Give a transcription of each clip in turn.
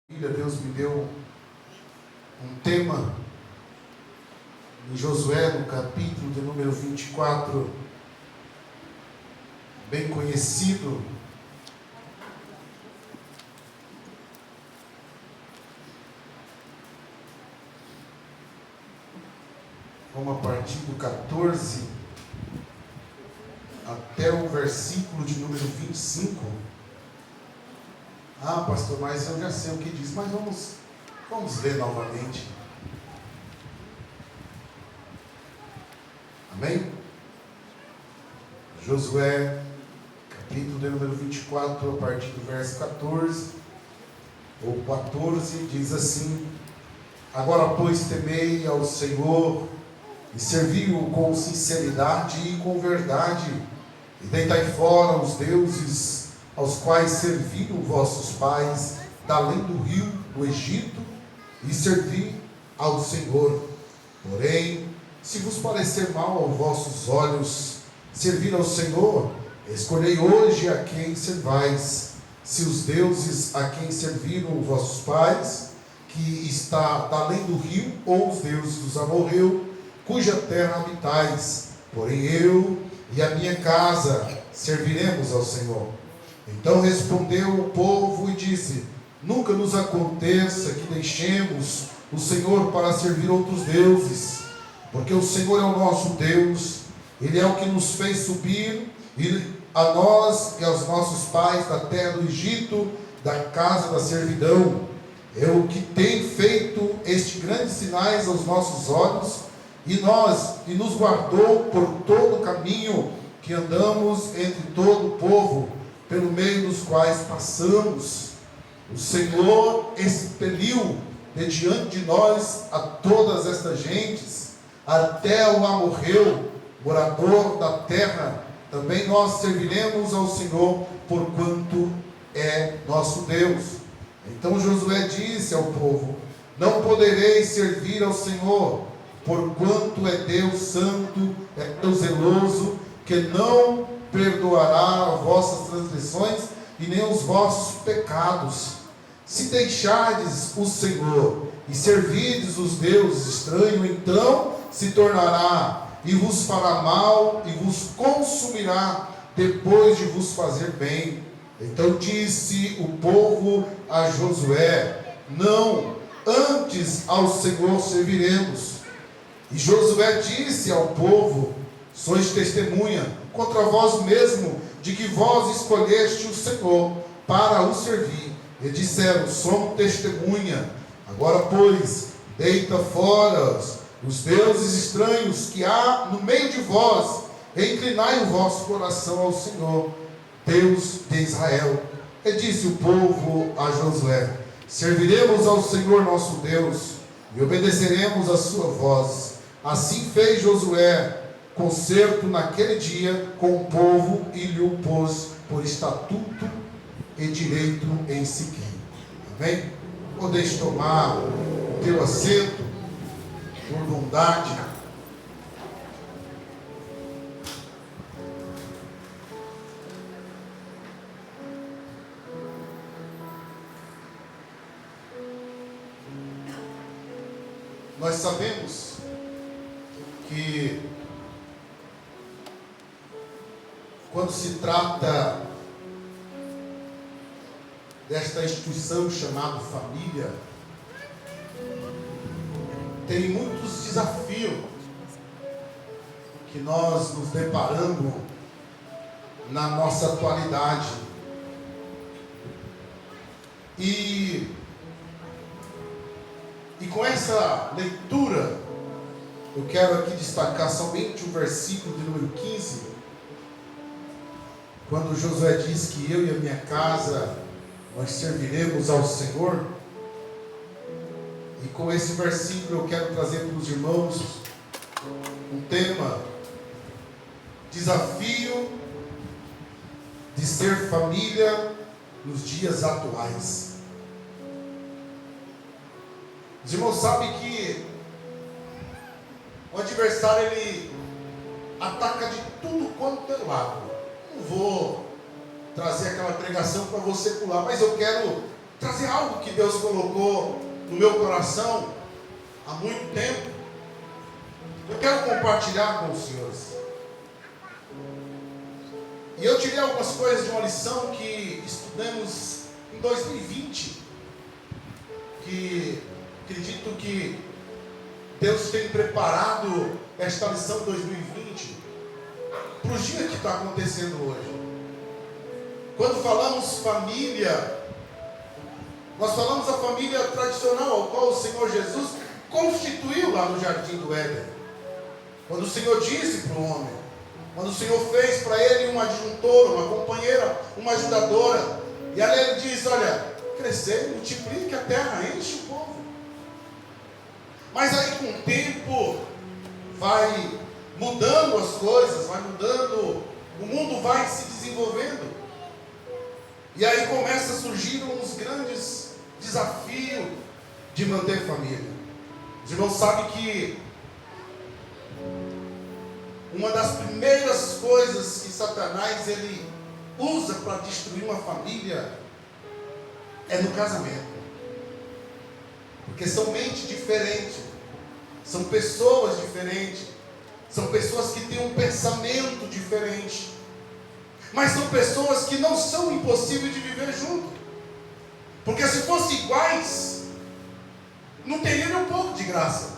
Deus me deu um tema em Josué, no capítulo de número 24, bem conhecido. Vamos a partir do 14 até o versículo de número 25. Ah, pastor, mas eu já sei o que diz, mas vamos ler novamente. Amém? Josué, capítulo de número 24, a partir do verso 14, ou 14, diz assim: Agora, pois, temei ao Senhor, e servi-o com sinceridade e com verdade, e deitai fora os deuses aos quais serviram vossos pais, da além do rio, do Egito, e servi ao Senhor. Porém, se vos parecer mal aos vossos olhos servir ao Senhor, escolhei hoje a quem servais, se os deuses a quem serviram vossos pais, que está da além do rio, ou os deuses dos amorreus, cuja terra habitais. Porém eu e a minha casa serviremos ao Senhor. Então respondeu o povo e disse: Nunca nos aconteça que deixemos o Senhor para servir outros deuses, porque o Senhor é o nosso Deus, Ele é o que nos fez subir, a nós e aos nossos pais da terra do Egito, da casa da servidão. É o que tem feito estes grandes sinais aos nossos olhos, e nos guardou por todo o caminho que andamos entre todo o povo, pelo meio dos quais passamos. O Senhor expeliu de diante de nós a todas estas gentes, até o amorreu, morador da terra. Também nós serviremos ao Senhor, porquanto é nosso Deus. Então Josué disse ao povo: Não podereis servir ao Senhor, porquanto é Deus santo, é Deus zeloso, que não perdoará as vossas transgressões e nem os vossos pecados. Se deixardes o Senhor e servirdes os deuses estranhos, então se tornará e vos fará mal e vos consumirá depois de vos fazer bem. Então disse o povo a Josué: Não, antes ao Senhor serviremos. E Josué disse ao povo: Sois testemunha contra vós mesmo de que vós escolheste o Senhor para o servir. E disseram: Somos testemunha. Agora, pois, deita fora os deuses estranhos que há no meio de vós, e inclinai o vosso coração ao Senhor, Deus de Israel. E disse o povo a Josué: Serviremos ao Senhor nosso Deus e obedeceremos a sua voz. Assim fez Josué concerto naquele dia com o povo e lhe o pôs por estatuto e direito em Siquém. Amém? Podeis tomar o teu assento por bondade. Nós sabemos que quando se trata desta instituição chamada família, tem muitos desafios que nós nos deparamos na nossa atualidade. E com essa leitura, eu quero aqui destacar somente o versículo de número 15, quando Josué diz que eu e a minha casa, nós serviremos ao Senhor. E com esse versículo eu quero trazer para os irmãos um tema: desafio de ser família nos dias atuais. Os irmãos sabem que o adversário, ele ataca de tudo quanto é lado. Não vou trazer aquela pregação para você pular, mas eu quero trazer algo que Deus colocou no meu coração há muito tempo. Eu quero compartilhar com os senhores. E eu tirei algumas coisas de uma lição que estudamos em 2020, que acredito que Deus tem preparado esta lição 2020 para o dia que está acontecendo hoje. Quando falamos família, nós falamos a família tradicional, ao qual o Senhor Jesus constituiu lá no Jardim do Éden. Quando o Senhor disse para o homem, quando o Senhor fez para ele uma adjuntora, uma companheira, uma ajudadora, e ali ele diz: olha, crescer, multiplique a terra, enche o povo. Mas aí com o tempo vai mudando as coisas, vai mudando, o mundo vai se desenvolvendo. E aí começa a surgir uns grandes desafios de manter família. Os irmãos sabem que uma das primeiras coisas que Satanás ele usa para destruir uma família é no casamento. Porque são mentes diferentes, são pessoas diferentes, são pessoas que têm um pensamento diferente, mas são pessoas que não são impossíveis de viver junto. Porque se fossem iguais, não teria nem um pouco de graça.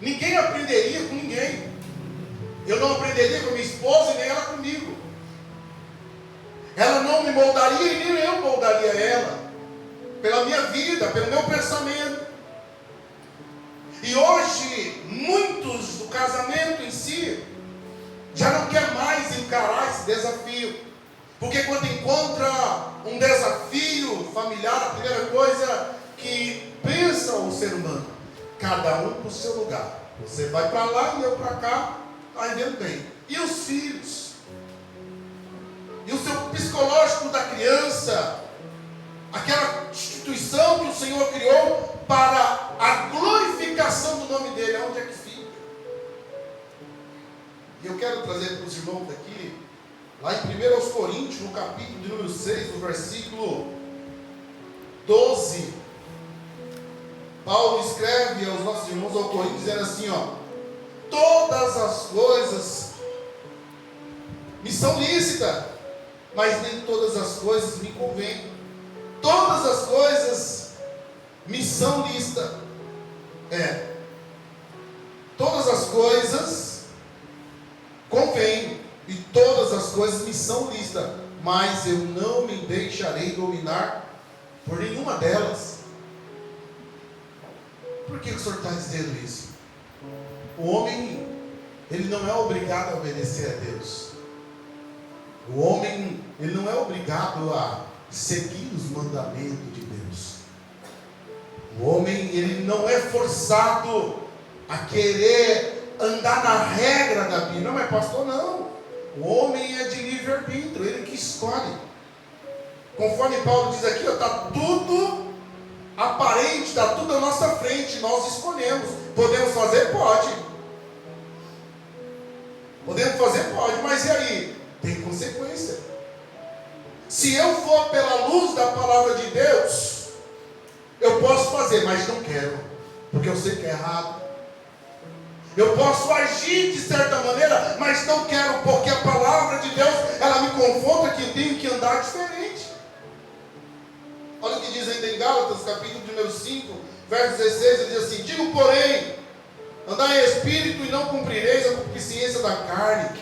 Ninguém aprenderia com ninguém. Eu não aprenderia com minha esposa e nem ela comigo. Ela não me moldaria e nem eu moldaria ela, pela minha vida, pelo meu pensamento. E hoje, muitos do casamento em si já não quer mais encarar esse desafio. Porque quando encontra um desafio familiar, a primeira coisa que pensa o ser humano: cada um para o seu lugar. Você vai para lá e eu para cá, está vivendo bem. E os filhos? E o seu psicológico da criança? Aquela instituição que o Senhor criou para a glorificação do nome dele, aonde é que fica? E eu quero trazer para os irmãos aqui, lá em 1 Coríntios, no capítulo de número 6, no versículo 12, Paulo escreve aos nossos irmãos ao Coríntios, dizendo assim, ó: todas as coisas me são lícitas, mas nem todas as coisas me convêm. Todas as coisas me são lícitas. Todas as coisas convêm e todas as coisas me são lícitas, mas eu não me deixarei dominar por nenhuma delas. Por que o Senhor está dizendo isso? O homem, ele não é obrigado a obedecer a Deus. O homem, ele não é obrigado a seguir os mandamentos de Deus. O homem, ele não é forçado a querer andar na regra da Bíblia. Não, mas pastor, não. O homem é de livre-arbítrio, ele que escolhe. Conforme Paulo diz aqui, está tudo aparente, está tudo à nossa frente, nós escolhemos. Podemos fazer? Pode. Podemos fazer? Pode, mas e aí? Tem consequência. Se eu for pela luz da palavra de Deus, eu posso fazer, mas não quero, porque eu sei que é errado. Eu posso agir de certa maneira, mas não quero, porque a palavra de Deus, ela me confronta que eu tenho que andar diferente. Olha o que diz ainda em Gálatas, capítulo número 5, verso 16, ele diz assim: digo, porém, andai em espírito e não cumprireis a concupiscência da carne.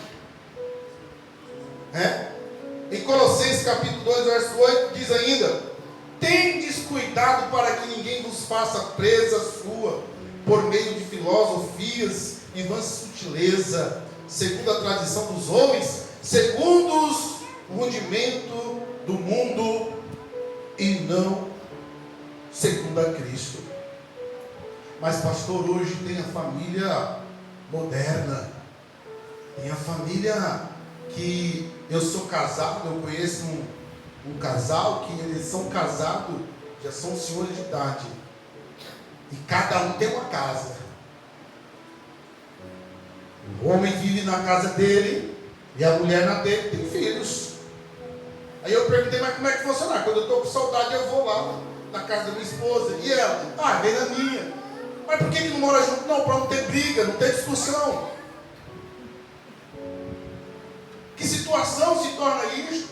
Em Colossenses capítulo 2, verso 8, diz ainda: tendes cuidado para que ninguém vos faça presa sua, por meio de filosofias e vã sutileza, segundo a tradição dos homens, segundo os rudimentos do mundo, e não segundo a Cristo. Mas pastor, hoje tem a família moderna, tem a família que eu sou casado, eu conheço um casal que eles são casados, já são senhores de idade, e cada um tem uma casa. O homem vive na casa dele e a mulher na dele, tem filhos. Aí eu perguntei, mas como é que funciona? Quando eu estou com saudade, eu vou lá na casa da minha esposa. E ela? Vem na minha. Mas por que não mora junto? Não, para não ter briga, não ter discussão. Que situação se torna isso?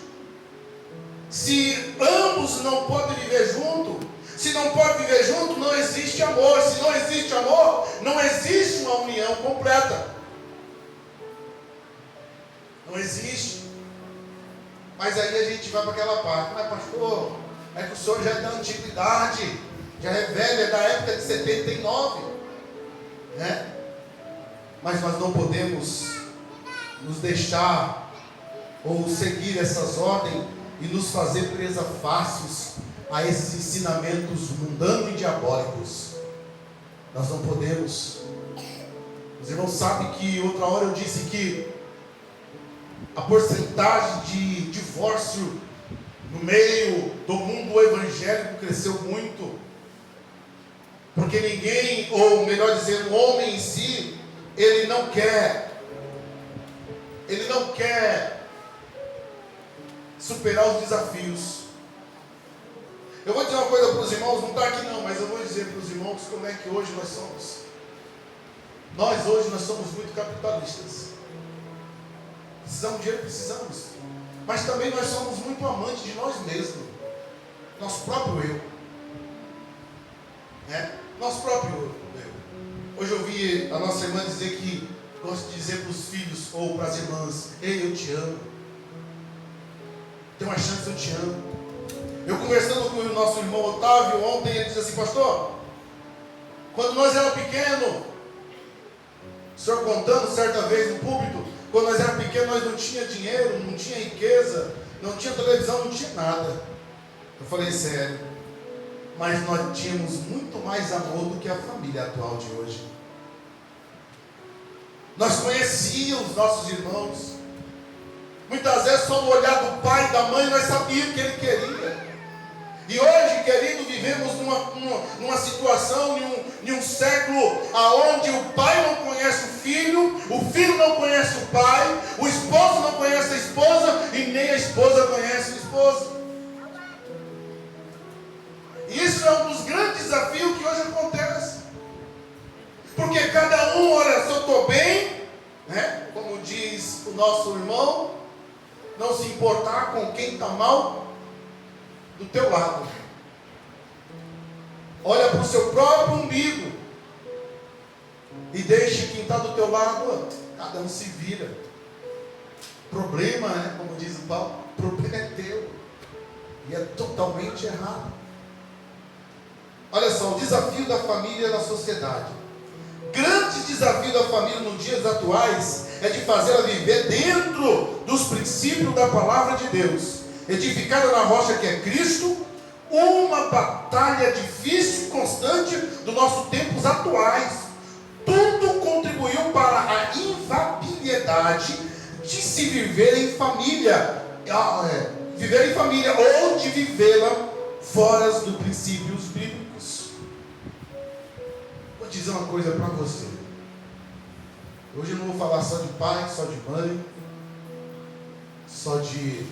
Se ambos não podem viver junto, se não pode viver junto, não existe amor. Se não existe amor, não existe uma união completa. Não existe. Mas aí a gente vai para aquela parte. Mas pastor, é que o senhor já é da antiguidade, já é velho, é da época de 79, né? Mas nós não podemos nos deixar ou seguir essas ordens e nos fazer presa fáceis a esses ensinamentos mundanos e diabólicos. Nós não podemos. Os irmãos sabem que outra hora eu disse que a porcentagem de divórcio no meio do mundo evangélico cresceu muito, porque ninguém, ou melhor dizendo, o homem em si, ele não quer superar os desafios. Eu vou dizer uma coisa para os irmãos, não está aqui não, mas eu vou dizer para os irmãos como é que hoje nós somos. Nós somos muito capitalistas. Precisamos de dinheiro, precisamos. Mas também nós somos muito amantes de nós mesmos. Nosso próprio eu. Nosso próprio eu. Hoje eu ouvi a nossa irmã dizer que gosta de dizer para os filhos ou para as irmãs: ei, eu te amo. Tem uma chance, eu te amo. Eu conversando com o nosso irmão Otávio ontem, ele disse assim: pastor, quando nós éramos pequenos, o senhor contando certa vez no púlpito, quando nós éramos pequenos, nós não tínhamos dinheiro, não tinha riqueza, não tinha televisão, não tinha nada. Eu falei: sério. Mas nós tínhamos muito mais amor do que a família atual de hoje. Nós conhecíamos os nossos irmãos. Muitas vezes só no olhar do pai e da mãe nós sabíamos o que ele queria. E hoje, querido, vivemos numa situação, em um século onde o pai não conhece o filho não conhece o pai, o esposo não conhece a esposa e nem a esposa conhece o esposo. E isso é um dos grandes desafios que hoje acontece. Porque cada um, olha, se eu estou bem, né? Como diz o nosso irmão, não se importar com quem está mal do teu lado. Olha para o seu próprio umbigo e deixe quem está do teu lado, cada um se vira. Problema, né? Como diz o Paulo, problema é teu. E é totalmente errado. Olha só, o desafio da família na sociedade. Grande desafio da família nos dias atuais é de fazê-la viver dentro dos princípios da palavra de Deus, edificada na rocha que é Cristo. Uma batalha difícil e constante dos nossos tempos atuais. Tudo contribuiu para a inviabilidade de se viver em família, viver em família ou de vivê-la fora dos princípios bíblicos. Vou dizer uma coisa para você. Hoje eu não vou falar só de pai, só de mãe, só de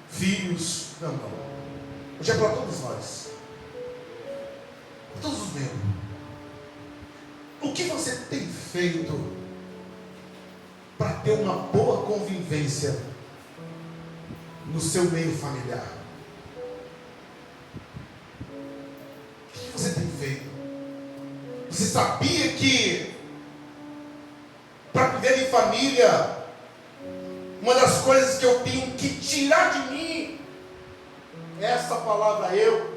filhos. Não. Hoje é para todos nós. Para todos os membros. O que você tem feito para ter uma boa convivência no seu meio familiar? O que você tem feito? Você sabia que para viver em família, uma das coisas que eu tenho que tirar de mim é essa palavra eu.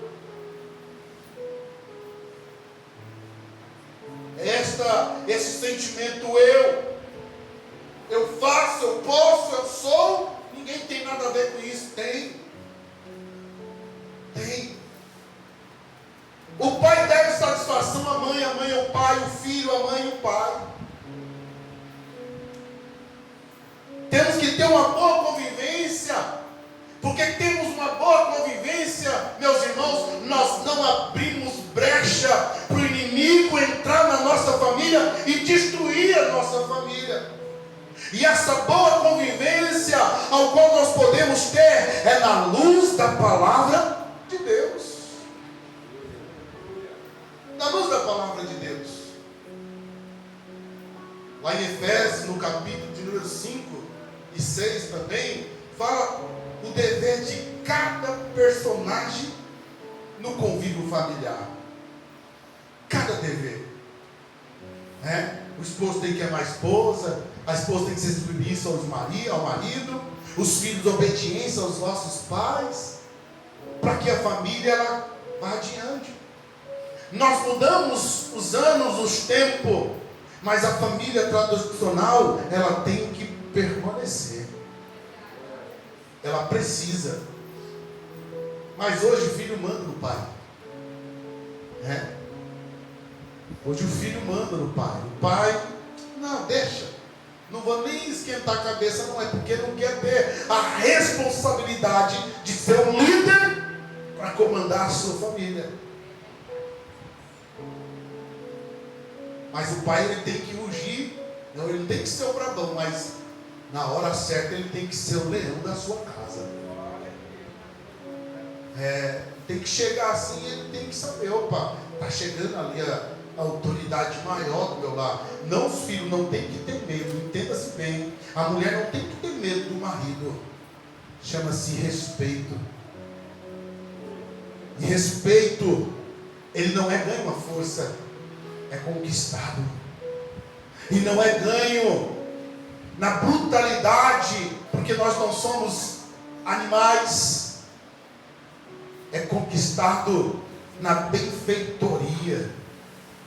Esse sentimento eu faço, eu posso, eu sou. Ninguém tem nada a ver com isso. Tem. O pai deve satisfação à mãe, a mãe ao pai, o filho, a mãe e o pai. Temos que ter uma boa convivência, porque temos uma boa convivência, meus irmãos, nós não abrimos brecha para o inimigo entrar na nossa família e destruir a nossa família. E essa boa convivência ao qual nós podemos ter é na luz da palavra de Deus. Na luz da palavra de Deus. Lá em Efésios, no capítulo de número 5 e 6 também, fala o dever de cada personagem no convívio familiar. Cada dever. O esposo tem que amar a esposa tem que ser submissa ao marido, os filhos obediência aos nossos pais, para que a família ela vá adiante. Nós mudamos os anos, os tempos, mas a família tradicional ela tem que permanecer. Ela precisa. Mas hoje o filho manda no pai. Hoje o filho manda no pai. O pai, não, deixa. Não vou nem esquentar a cabeça, não é porque não quer ter a responsabilidade de ser um líder para comandar a sua família. Mas o pai ele tem que rugir, não, ele não tem que ser o brabão, mas na hora certa ele tem que ser o leão da sua casa. Tem que chegar assim, ele tem que saber, opa, está chegando ali a autoridade maior do meu lar. Não, os filhos não tem que ter medo, entenda-se bem. A mulher não tem que ter medo do marido. Chama-se respeito. E respeito, ele não é ganho à força, é conquistado. E não é ganho na brutalidade, porque nós não somos animais. É conquistado na benfeitoria,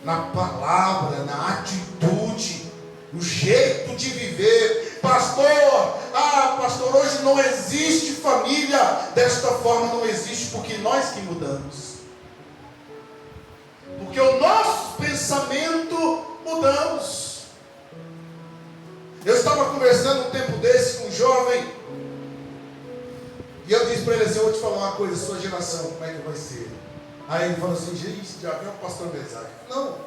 na palavra, na atitude, no jeito de viver. Pastor, hoje não existe família desta forma, não existe, porque nós que mudamos. Porque o nosso pensamento mudamos. Eu estava conversando um tempo desse com um jovem, e eu disse para ele assim, eu vou te falar uma coisa, sua geração, como é que vai ser? Aí ele falou assim, gente, já viu o pastor Bezak? Não,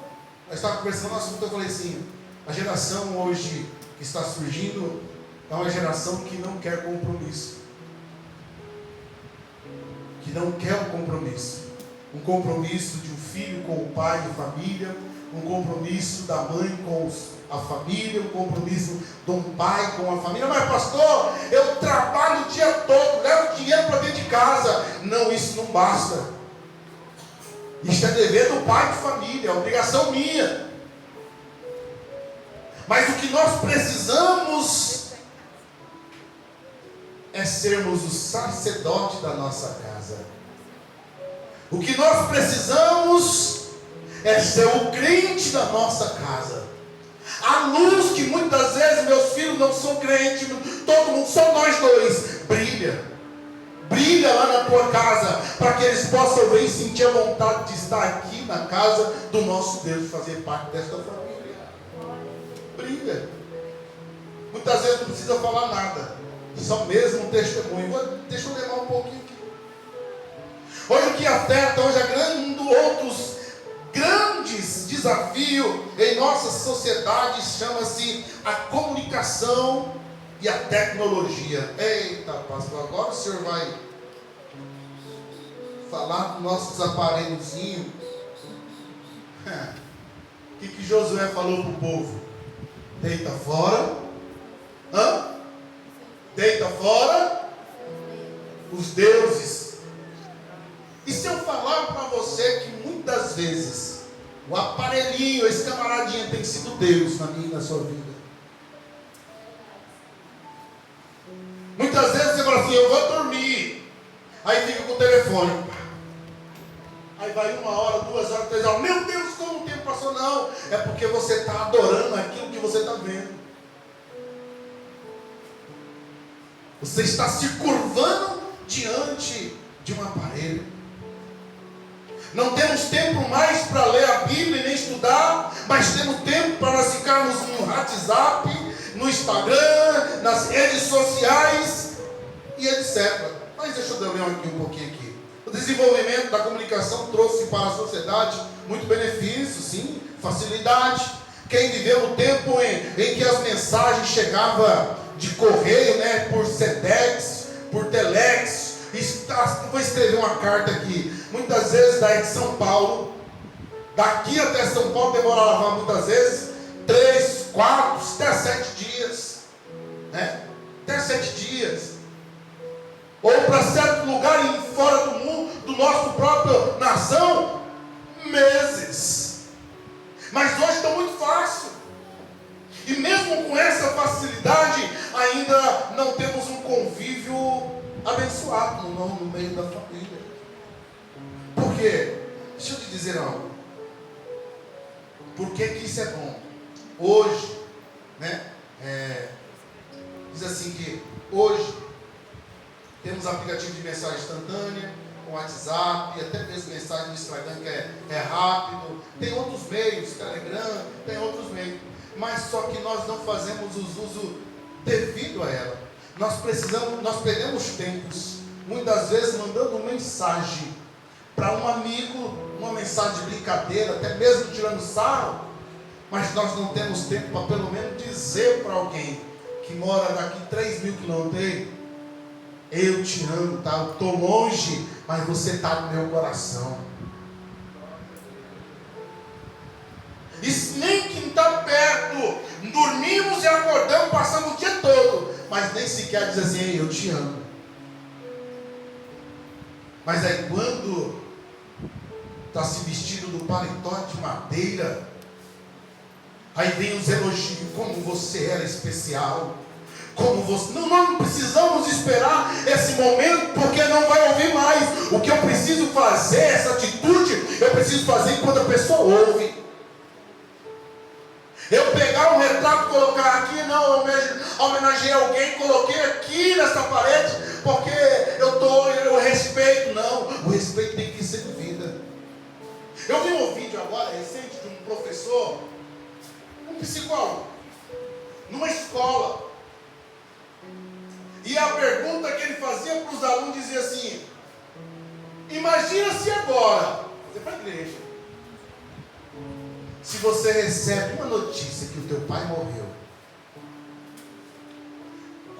nós estávamos conversando no assunto, eu falei assim, a geração hoje que está surgindo é uma geração que não quer compromisso. Que não quer um compromisso. Um compromisso de um filho com o pai e família, um compromisso da mãe com a família, um compromisso de um pai com a família. Mas pastor, eu trabalho o dia todo, levo dinheiro para dentro de casa. Não, isso não basta. Isso é dever do pai de família, é obrigação minha. Mas o que nós precisamos é sermos o sacerdote da nossa casa. O que nós precisamos é ser o crente da nossa casa. A luz que muitas vezes meus filhos não são crentes, todo mundo, só nós dois, brilha. Brilha lá na tua casa, para que eles possam ver e sentir a vontade de estar aqui na casa do nosso Deus, fazer parte desta família. Brilha. Muitas vezes não precisa falar nada, só mesmo um testemunho. Deixa eu levar um pouquinho aqui. Hoje o que afeta, outros grandes desafios em nossa sociedade chama-se a comunicação e a tecnologia. Eita, pastor, agora o senhor vai falar dos nossos aparelhozinhos. O que Josué falou para o povo? Deita fora. Deita fora os deuses. E se eu falar para você que muitas vezes o aparelhinho, esse camaradinha tem sido Deus na minha e na sua vida? Muitas vezes você fala assim, eu vou dormir. Aí fica com o telefone. Aí vai 1 hora, 2 horas, 3 horas. Meu Deus, como o tempo passou? Não, é porque você está adorando aquilo que você está vendo. Você está se curvando diante de um aparelho. Não temos tempo mais para ler a Bíblia e nem estudar, mas temos tempo para nós ficarmos no WhatsApp, no Instagram, nas redes sociais e etc. Mas deixa eu dar aqui um pouquinho aqui. O desenvolvimento da comunicação trouxe para a sociedade muito benefício, sim, facilidade, Quem viveu no tempo em que as mensagens chegavam de correio, né, por Sedex, por Telex, vou escrever uma carta aqui, muitas vezes daí de São Paulo, daqui até São Paulo demorava muitas vezes 3, 4, até 7 dias, né? Até 7 dias, ou para certo lugar fora do mundo, do nosso próprio nação, meses. Mas hoje está muito fácil, e mesmo com essa facilidade, ainda não temos um convívio abençoado no meio da família. Por quê? Deixa eu te dizer algo. Por que isso é bom? Hoje, né? Diz assim que hoje temos aplicativo de mensagem instantânea, com WhatsApp, e até mesmo mensagem no Instagram que é rápido. Tem outros meios, Telegram, tem outros meios. Mas só que nós não fazemos os uso devido a ela. Nós perdemos tempos, muitas vezes mandando mensagem para um amigo, uma mensagem de brincadeira, até mesmo tirando sarro, mas nós não temos tempo para pelo menos dizer para alguém que mora daqui 3.000 quilômetros: eu te amo, tá? Eu estou longe, mas você está no meu coração. E nem quem está perto, dormimos e acordamos, passamos o dia todo, mas nem sequer diz assim: eu te amo. Mas aí quando está se vestido do paletó de madeira, aí vem os elogios, como você era especial, como você... Não precisamos esperar esse momento, porque não vai ouvir mais. O que eu preciso fazer, essa atitude, eu preciso fazer enquanto a pessoa ouve. Eu pegar um retrato, colocar aqui, não, eu homenageei alguém, coloquei aqui nessa parede, porque eu respeito. Não, o respeito tem que ser de vida. Eu vi um vídeo agora, recente, de um professor, um psicólogo, numa escola, e a pergunta que ele fazia para os alunos dizia assim: imagina se agora, fazer para a igreja, se você recebe uma notícia que o teu pai morreu,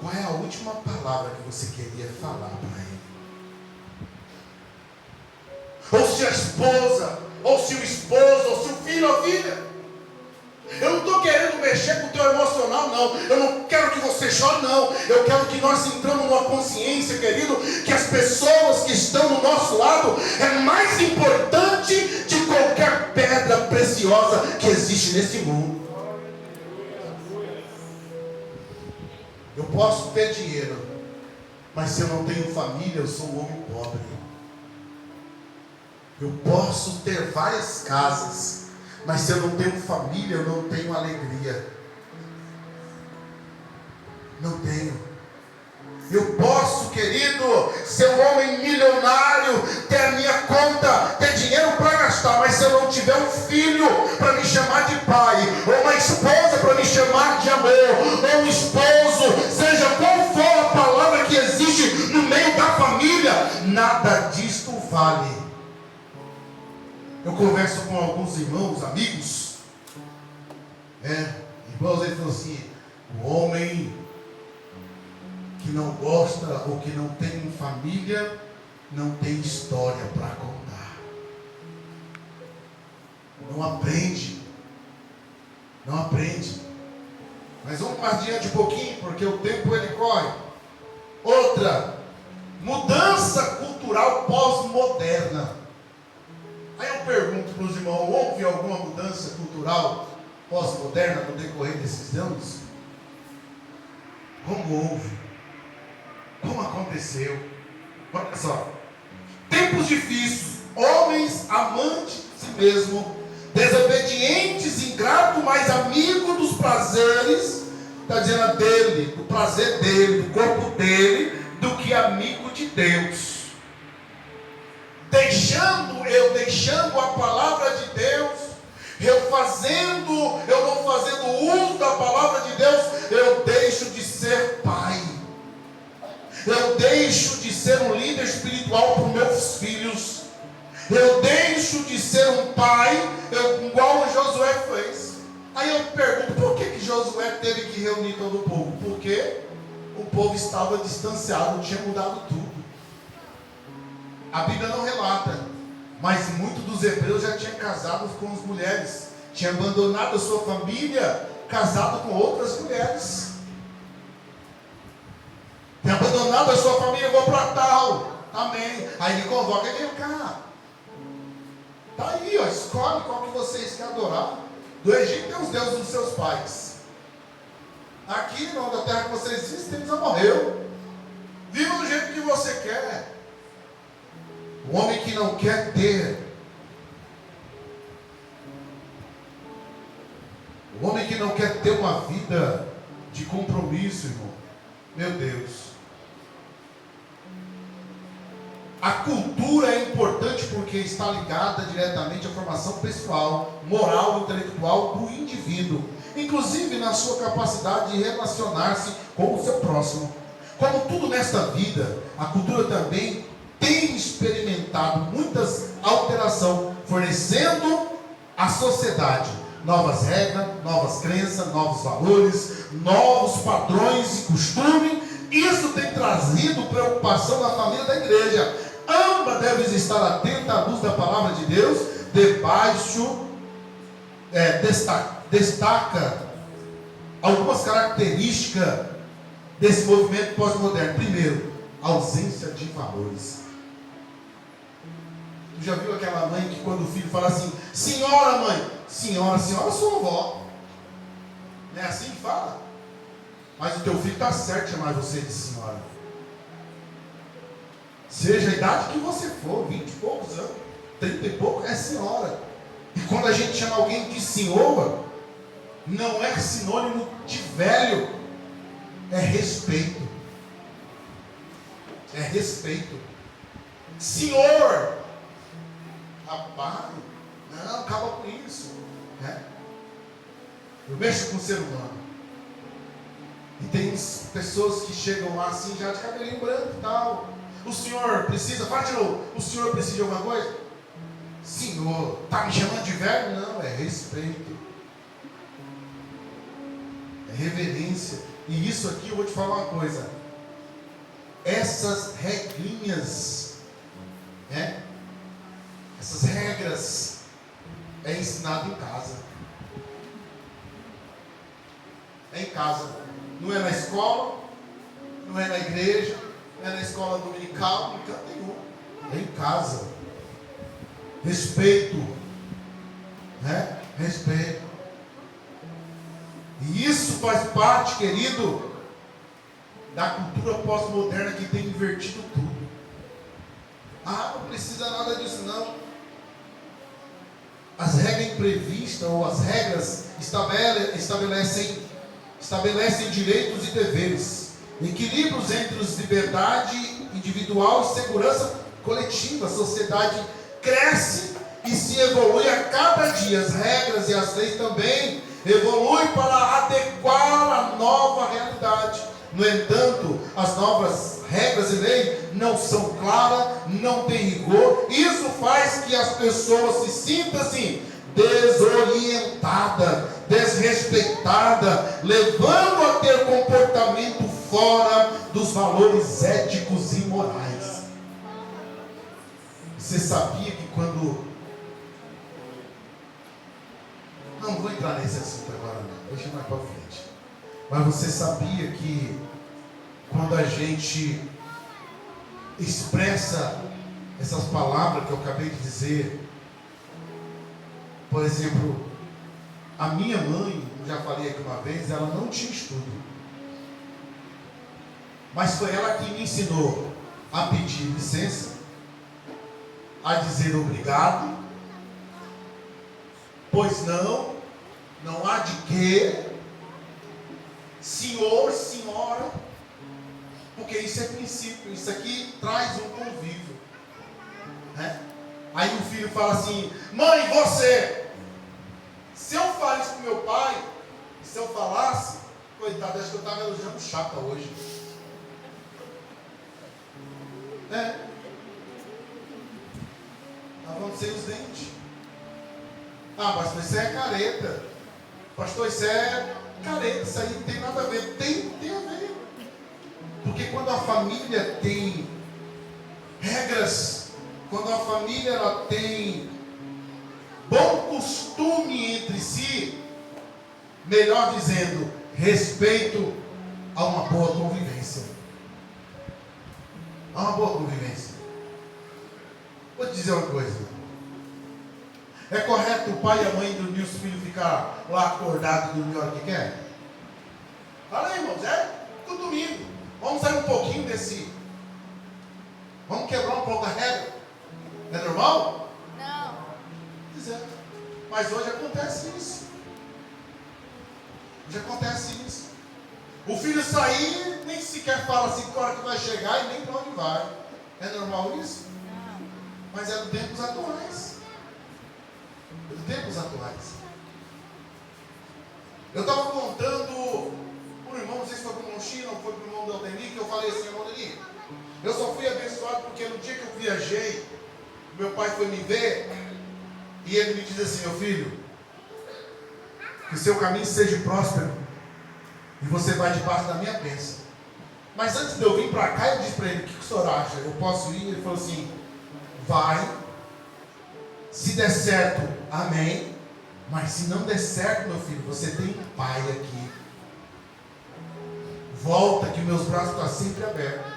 qual é a última palavra que você queria falar para ele? Ou se a esposa, ou se o esposo, ou se o filho ou filha. Eu não estou querendo mexer com o teu emocional, não. Eu não quero que você chore, não. Eu quero que nós entramos numa consciência, querido, que as pessoas que estão do nosso lado é mais importante de qualquer pedra preciosa que existe nesse mundo. Eu posso ter dinheiro, mas se eu não tenho família, eu sou um homem pobre. Eu posso ter várias casas, mas se eu não tenho família, eu não tenho alegria. Não tenho. Eu posso, querido, ser um homem milionário, ter a minha conta, ter dinheiro para gastar, mas se eu não tiver um filho para me chamar de pai, ou uma esposa para me chamar de amor, ou um esposo, seja qual for a palavra que existe no meio da família, nada disto vale. Eu converso com alguns irmãos, amigos, irmãos, ele falou assim: o homem que não gosta ou que não tem família, não tem história para contar. Não aprende. Mas vamos mais adiante um pouquinho, porque o tempo ele corre. Outra, mudança cultural pós-moderna. Aí eu pergunto para os irmãos: houve alguma mudança cultural pós-moderna no decorrer desses anos? Como houve? Como aconteceu? Olha só. Tempos difíceis, homens amantes de si mesmo, desobedientes, ingratos, mas amigo dos prazeres, está dizendo dele, do prazer dele, do corpo dele, do que amigo de Deus. Deixando a palavra de Deus, eu não fazendo uso da palavra de Deus, eu deixo de ser pai. Eu deixo de ser um líder espiritual para os meus filhos. Eu deixo de ser um pai, igual o Josué fez. Aí eu bonita do povo? Porque o povo estava distanciado, tinha mudado tudo. A Bíblia não relata, mas muitos dos hebreus já tinham casado com as mulheres, tinha abandonado a sua família, casado com outras mulheres. Tinha abandonado a sua família, vou para tal. Amém. Aí ele convoca e vem cá. Está aí, ó, escolhe qual que vocês querem adorar. Do Egito tem os deuses dos seus pais. Aqui, na terra que vocês existem, já morreu. Viva do jeito que você quer. O homem que não quer ter, o homem que não quer ter uma vida de compromisso, irmão, meu Deus. A cultura é importante porque está ligada diretamente à formação pessoal, moral e intelectual do indivíduo, inclusive na sua capacidade de relacionar-se com o seu próximo. Como tudo nesta vida, a cultura também tem experimentado muitas alterações, fornecendo à sociedade novas regras, novas crenças, novos valores, novos padrões e costumes. Isso tem trazido preocupação na família da igreja. Ambas devem estar atentas à luz da palavra de Deus. Debaixo destaca algumas características desse movimento pós-moderno. Primeiro, ausência de valores. Tu já viu aquela mãe que quando o filho fala assim: senhora mãe, senhora, sua avó, não é assim que fala? Mas o teu filho está certo de chamar você de senhora. Seja a idade que você for, 20 e poucos anos, 30 e poucos, é senhora. E quando a gente chama alguém de senhor, não é sinônimo de velho, é respeito. É respeito. Senhor, rapaz, não, acaba com isso. Eu mexo com o ser humano. E tem pessoas que chegam lá assim, já de cabelinho branco e tal. O senhor precisa, fala de novo, o senhor precisa de alguma coisa? Senhor, está me chamando de velho? Não, é respeito. É reverência. E isso aqui eu vou te falar uma coisa. Essas regrinhas, essas regras, é ensinado em casa. É em casa. Não é na escola, não é na igreja, não é na escola dominical, em canto nenhum. É em casa. Respeito. Respeito. E isso faz parte, querido, da cultura pós-moderna que tem invertido tudo. Ah, não precisa nada disso não. As regras imprevistas ou as regras estabelecem direitos e deveres, equilíbrios entre as liberdade individual e segurança coletiva. A sociedade cresce e se evolui a cada dia. As regras e as leis também evoluem para adequar a nova realidade. No entanto, as novas regras e leis não são claras, não têm rigor. Isso faz que as pessoas se sintam assim, desorientada, desrespeitada, levando a ter comportamento fora dos valores éticos e morais. Você sabia que quando... Não vou entrar nesse assunto agora não, deixa mais para frente. Mas você sabia que quando a gente expressa essas palavras que eu acabei de dizer, por exemplo, a minha mãe, eu já falei aqui uma vez, ela não tinha estudo. Mas foi ela que me ensinou a pedir licença, a dizer obrigado, pois não há de quê, senhor, senhora, porque isso é princípio, isso aqui traz um convívio. Aí o filho fala assim: mãe, você, se eu falar isso com meu pai, se eu falasse, coitado, acho que eu estava elogiando chapa hoje. Vamos sem os dentes. Ah, pastor, isso é careta. Pastor, isso é carência, aí não tem nada a ver. Tem a ver. Porque quando a família tem regras, quando a família ela tem bom costume entre si, melhor dizendo, respeito a uma boa convivência. A uma boa convivência. Vou te dizer uma coisa. É correto o pai e a mãe dormir, os filhos ficar lá acordados e dormir a hora que quer? Fala aí, irmãos, tudo domingo. Vamos sair um pouquinho desse. Vamos quebrar um pouco a regra. Não é normal? Não. Pois é. Mas hoje acontece isso. Hoje acontece isso. O filho sair, nem sequer fala assim que hora que vai chegar e nem para onde vai. É normal isso? Não. Mas é dos tempos atuais. É dos tempos atuais. Eu estava contando para o irmão, não sei se foi para o irmão China ou foi para o irmão Deldeni, que eu falei assim, irmão Deldeni, eu só fui abençoado porque no dia que eu viajei, meu pai foi me ver e ele me diz assim, meu filho, que o seu caminho seja próspero e você vai debaixo da minha bênção. Mas antes de eu vir para cá, eu disse para ele, o que o senhor acha? Eu posso ir? Ele falou assim, vai, se der certo, amém, mas se não der certo, meu filho, você tem um pai aqui. Volta que meus braços estão sempre abertos.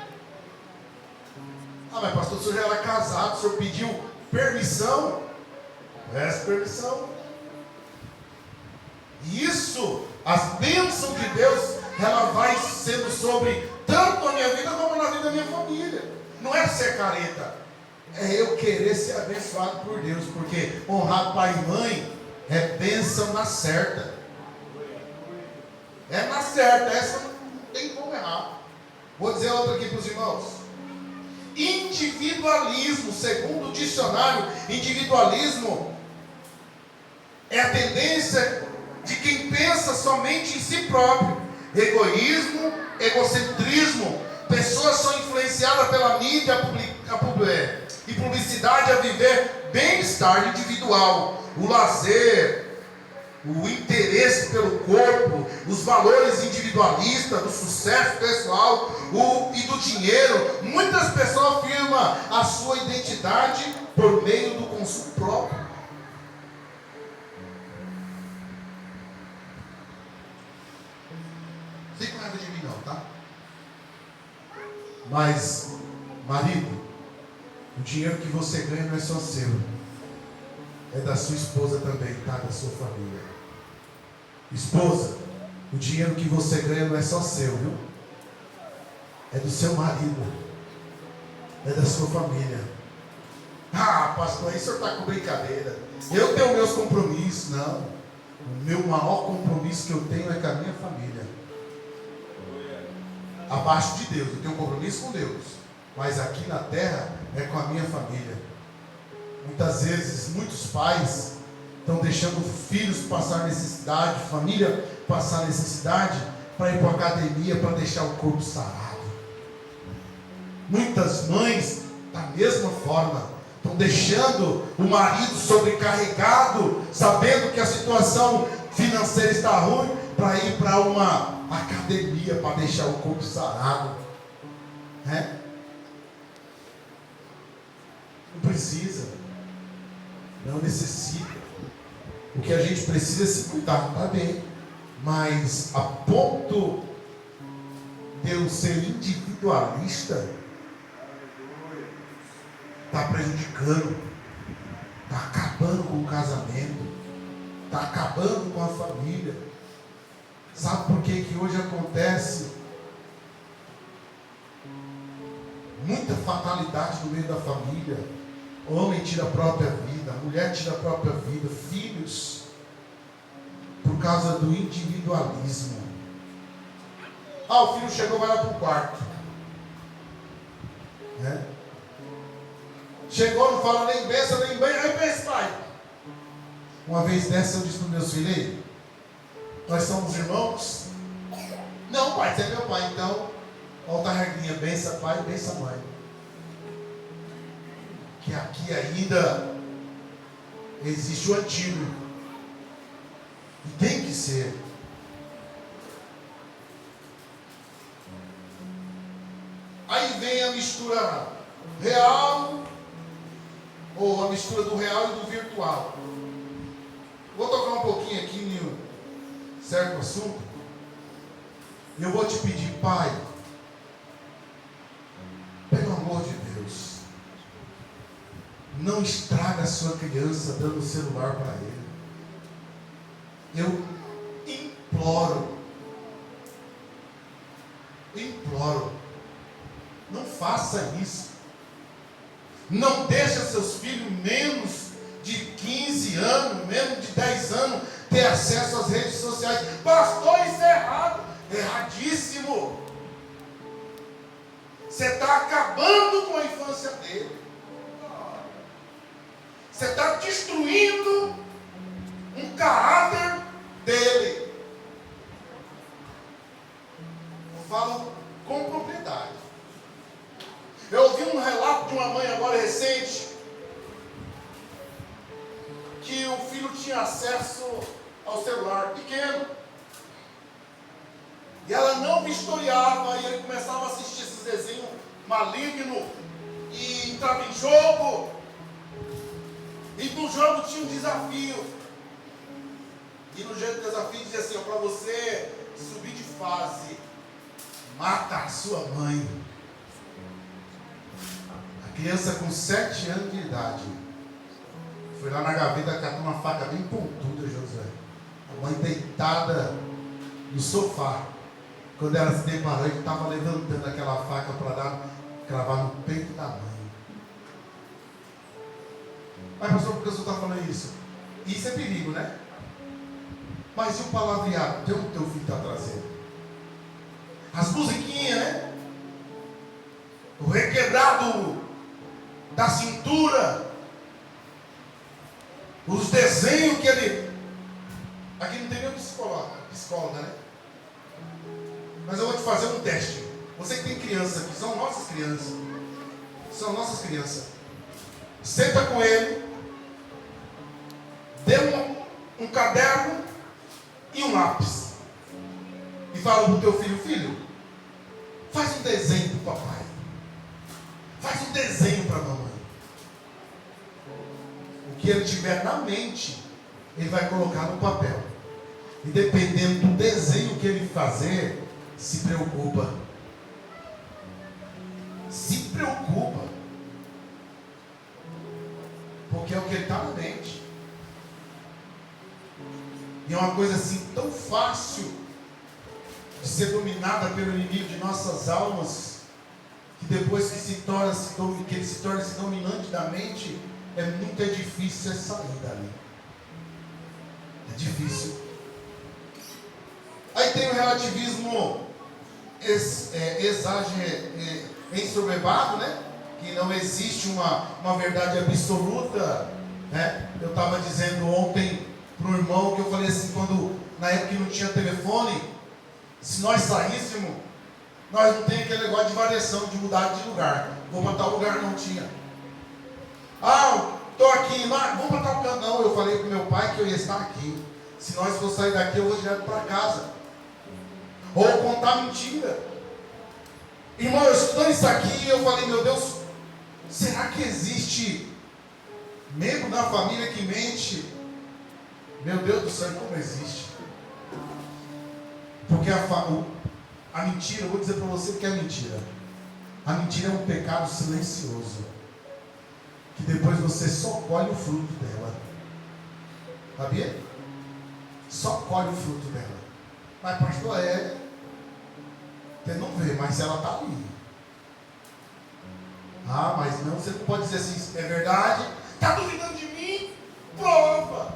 Ah, mas pastor, o senhor já era casado, o senhor pediu permissão? Peço permissão. Isso, as bênçãos de Deus, ela vai sendo sobre tanto a minha vida como na vida da minha família. Não é ser careta, é eu querer ser abençoado por Deus, porque honrar pai e mãe é bênção na certa. É na certa, essa não tem como errar. Vou dizer outra aqui para os irmãos. Individualismo, segundo o dicionário, individualismo é a tendência de quem pensa somente em si próprio. Egoísmo, egocentrismo. Pessoas são influenciadas pela mídia e publicidade a viver bem-estar individual, o lazer, o interesse pelo corpo, os valores individualistas, do sucesso pessoal e do dinheiro. Muitas pessoas afirmam a sua identidade por meio do consumo próprio. Fica com raiva de mim não, tá? Mas, marido, o dinheiro que você ganha não é só seu, é da sua esposa também, tá? Da sua família. Esposa, o dinheiro que você ganha não é só seu, viu? É do seu marido, é da sua família. Ah, pastor, aí o senhor está com brincadeira. Eu tenho meus compromissos. Não, o meu maior compromisso que eu tenho é com a minha família. Abaixo de Deus, eu tenho um compromisso com Deus, mas aqui na terra é com a minha família. Muitas vezes, muitos pais estão deixando filhos passar necessidade, família passar necessidade, para ir para a academia, para deixar o corpo sarado. Muitas mães, da mesma forma, estão deixando o marido sobrecarregado, sabendo que a situação financeira está ruim, para ir para uma academia, para deixar o corpo sarado. Não precisa, não necessita. O que a gente precisa é se cuidar, tá bem, mas a ponto de eu ser individualista, está prejudicando, está acabando com o casamento, está acabando com a família. Sabe por que hoje acontece muita fatalidade no meio da família? O homem tira a própria vida, a mulher tira a própria vida, filhos, por causa do individualismo. Ah, o filho chegou, vai lá para o quarto. Chegou, não fala nem benção, nem banho, aí pensa, pai. Uma vez dessa eu disse para os meus filhos, nós somos irmãos? Não, pai, você é meu pai, então, volta a regrinha, benção pai, benção mãe. Que aqui ainda existe o antigo. E tem que ser. mistura real, ou a mistura do real e do virtual. Vou tocar um pouquinho aqui em certo assunto. E eu vou te pedir, pai, pelo amor de Deus, não estraga a sua criança dando o celular para ele. Eu imploro, não faça isso. Não deixe seus filhos menos de 15 anos, menos de 10 anos, ter acesso às redes sociais. Pastor, isso é errado. Erradíssimo. Você está acabando com a infância dele. Você está destruindo um caráter dele. Eu falo com propriedade. Eu ouvi um relato de uma mãe agora recente, que o filho tinha acesso ao celular pequeno, e ela não vistoriava, e ele começava a assistir esses desenhos malignos, e entrava em jogo, e no jogo tinha um desafio, e no desafio dizia assim: para você subir de fase, mata a sua mãe. A criança com 7 anos de idade foi lá na gaveta, catou uma faca bem pontuda, Josué. A mãe deitada no sofá. Quando ela se deparou, ele estava levantando aquela faca para cravar no peito da mãe. Mas pastor, por que o senhor está falando isso? Isso é perigo, né? Mas e o palavreado? De onde teu filho está trazendo? As musiquinhas, né? O requebrado da cintura. Os desenhos que ele... Aqui não tem nenhum psicóloga, né? Mas eu vou te fazer um teste. Você que tem criança aqui, são nossas crianças. São nossas crianças. Senta com ele, dê um caderno e um lápis. E fala para o teu filho: filho, faz um desenho para o papai. Faz um desenho para a mamãe. O que ele tiver na mente, ele vai colocar no papel. E dependendo do desenho que ele fazer, se preocupa. Se preocupa. Porque é o que ele está na mente. E é uma coisa assim tão fácil de ser dominada pelo inimigo de nossas almas, que depois que ele se torna esse dominante da mente, é muito difícil sair dali. É difícil. Aí tem o relativismo ensoberbado, né? Que não existe uma verdade absoluta, né? Eu estava dizendo ontem para o irmão que eu falei assim, na época que não tinha telefone, se nós saíssemos, nós não tem aquele negócio de variação, de mudar de lugar. Vou para tal lugar, não tinha. Estou aqui, vamos para tal canto. Não, eu falei para o meu pai que eu ia estar aqui. Se nós for sair daqui, eu vou direto para casa. Ou contar mentira. Irmão, eu estudando isso aqui, eu falei: meu Deus, será que existe membro da família que mente? Meu Deus do céu, como existe? Porque a mentira, eu vou dizer para você que é mentira. A mentira é um pecado silencioso, que depois você só colhe o fruto dela. Sabia? Só colhe o fruto dela. Mas pastor, você não vê, mas ela está ali. Mas não, você não pode dizer assim: é verdade? Está duvidando de mim? Prova.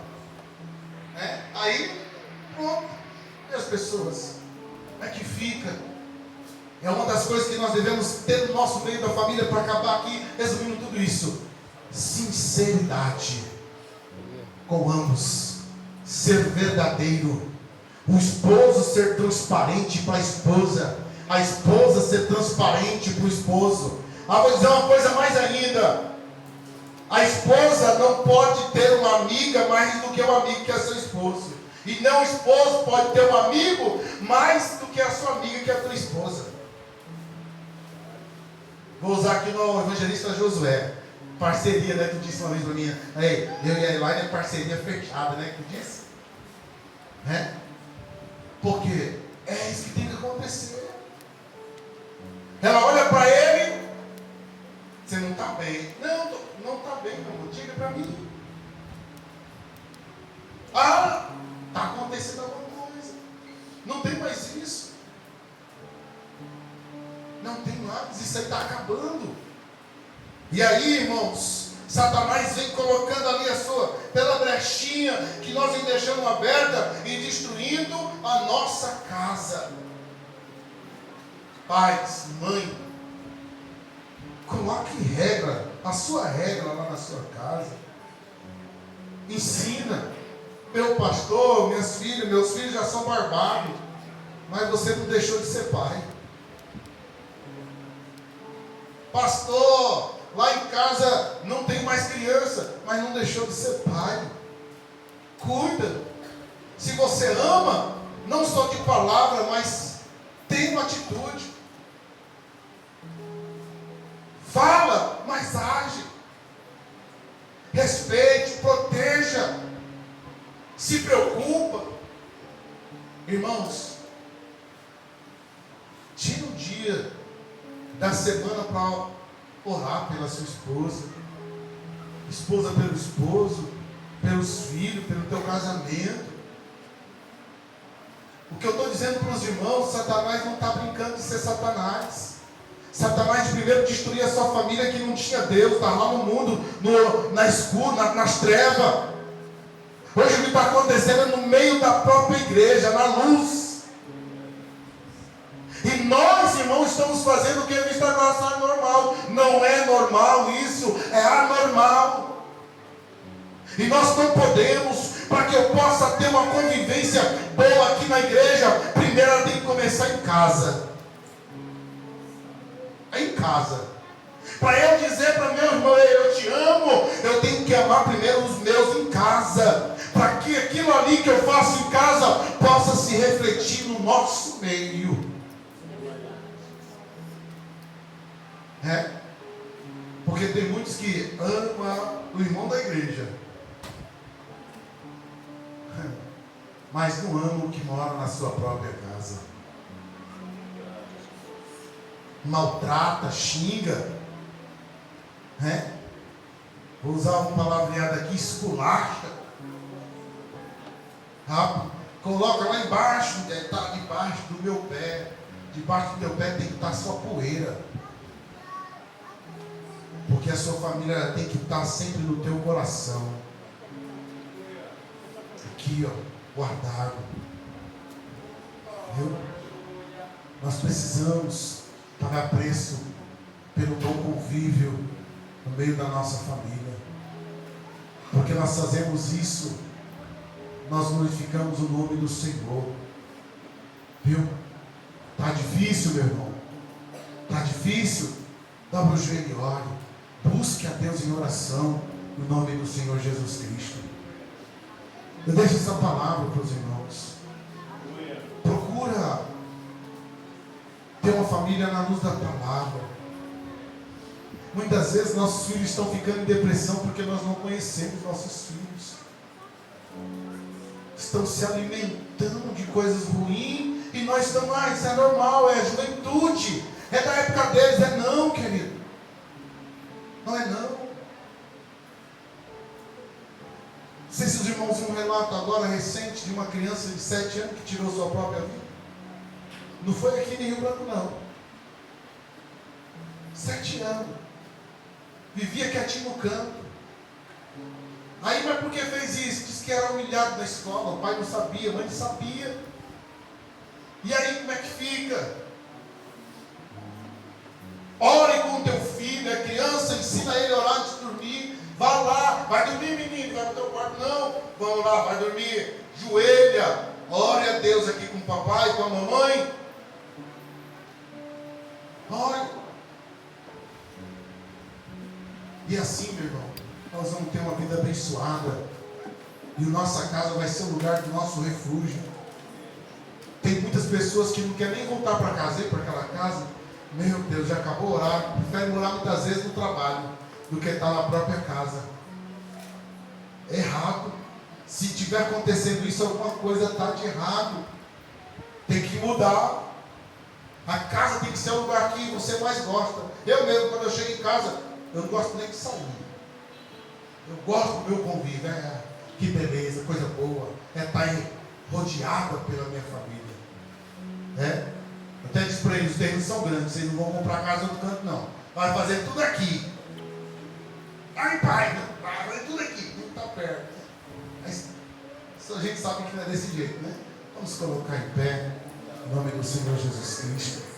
Aí, pronto. E as pessoas? Como é que fica? É uma das coisas que nós devemos ter no nosso meio da família, para acabar aqui resumindo tudo isso: sinceridade com ambos, ser verdadeiro, o esposo ser transparente para a esposa ser transparente para o esposo. Vou dizer uma coisa mais ainda: a esposa não pode ter uma amiga mais do que o amigo que é seu esposo, e não o esposo pode ter um amigo mais do que a sua amiga que é a tua esposa. Vou usar aqui no evangelista Josué. Parceria, né? Tu disse uma vez pra mim. Aí, eu e a Elaine é parceria fechada, né? Que tu disse? Né? Porque é isso que tem que acontecer. Ela olha para ele. Você não está bem. Não está bem, meu amor. Diga para mim. Ah, está acontecendo alguma coisa. Não tem mais isso. Não tem mais. Isso aí está acabando. E aí, irmãos, Satanás vem colocando ali pela brechinha que nós vem deixando aberta e destruindo a nossa casa. Pais, mãe, coloque regra, a sua regra lá na sua casa. Ensina. Meu pastor, meus filhos já são barbados, mas você não deixou de ser pai. Pastor, lá em casa não tem mais criança, mas não deixou de ser pai. Cuida. Se você ama, não só de palavra, mas tem uma atitude. Fala, mas age. Respeite, proteja. Se preocupa. Irmãos, tira um dia da semana para orar pela sua esposa. Esposa pelo esposo, pelos filhos, pelo teu casamento. O que eu estou dizendo para os irmãos, Satanás não está brincando de ser Satanás. Satanás primeiro destruía a sua família que não tinha Deus, está lá no mundo, na escuro, nas trevas. Hoje o que está acontecendo é no meio da própria igreja, na luz. E nós, irmãos, estamos fazendo o que a vista nossa é normal. Não é normal isso, é anormal. E nós não podemos, para que eu possa ter uma convivência boa aqui na igreja, primeiro ela tem que começar em casa. É em casa. Para eu dizer para meu irmão, eu te amo, eu tenho que amar primeiro os meus em casa. Para que aquilo ali que eu faço em casa possa se refletir no nosso meio. Porque tem muitos que amam o irmão da igreja, mas não amam o que mora na sua própria casa. Maltrata, xinga, vou usar uma palavreada aqui, esculacha, coloca lá embaixo, está debaixo do meu pé, debaixo do teu pé tem que estar só poeira, porque a sua família tem que estar sempre no teu coração, aqui guardado, viu? Nós precisamos pagar preço pelo bom convívio no meio da nossa família, porque nós fazemos isso, nós glorificamos o nome do Senhor, viu? Está difícil, meu irmão, está difícil, dobra o joelho e ore, busque a Deus em oração, no nome do Senhor Jesus Cristo. Eu deixo essa palavra para os irmãos. Procura ter uma família na luz da palavra. Muitas vezes nossos filhos estão ficando em depressão porque nós não conhecemos nossos filhos. Estão se alimentando de coisas ruins e nós estamos, isso é normal, é juventude, é da época deles. É não, querido. Não é não. Não sei se os irmãos viram um relato agora recente de uma criança de 7 anos que tirou sua própria vida. Não foi aqui em Rio Branco, não. 7 anos. Vivia quietinho no canto. Aí, mas por que fez isso? Disse que era humilhado na escola. O pai não sabia, a mãe não sabia. E aí, como é que fica? Ore com o teu filho, é criança, ensina ele a orar antes de dormir. Vá lá, vai dormir, menino, vai no teu quarto. Não, vamos lá, vai dormir. Joelha, ore a Deus aqui com o papai, com a mamãe. Ore. E assim, meu irmão, nós vamos ter uma vida abençoada. E a nossa casa vai ser o lugar do nosso refúgio. Tem muitas pessoas que não querem nem voltar para casa, ir para aquela casa, Meu Deus, já acabou o horário. Prefere morar muitas vezes no trabalho do que estar na própria casa. É errado. Se tiver acontecendo isso, alguma coisa está de errado. Tem que mudar. A casa tem que ser o lugar que você mais gosta. Eu mesmo, quando eu chego em casa, eu não gosto nem de sair. Eu gosto do meu convívio. Que beleza, coisa boa. É estar rodeada pela minha família. Até disse para eles, os terrenos são grandes, vocês não vão comprar casa no canto não. Vai fazer tudo aqui. Ai pai, vai fazer tudo aqui. Não está perto. Mas a gente sabe que não é desse jeito, né? Vamos colocar em pé, em nome do Senhor Jesus Cristo.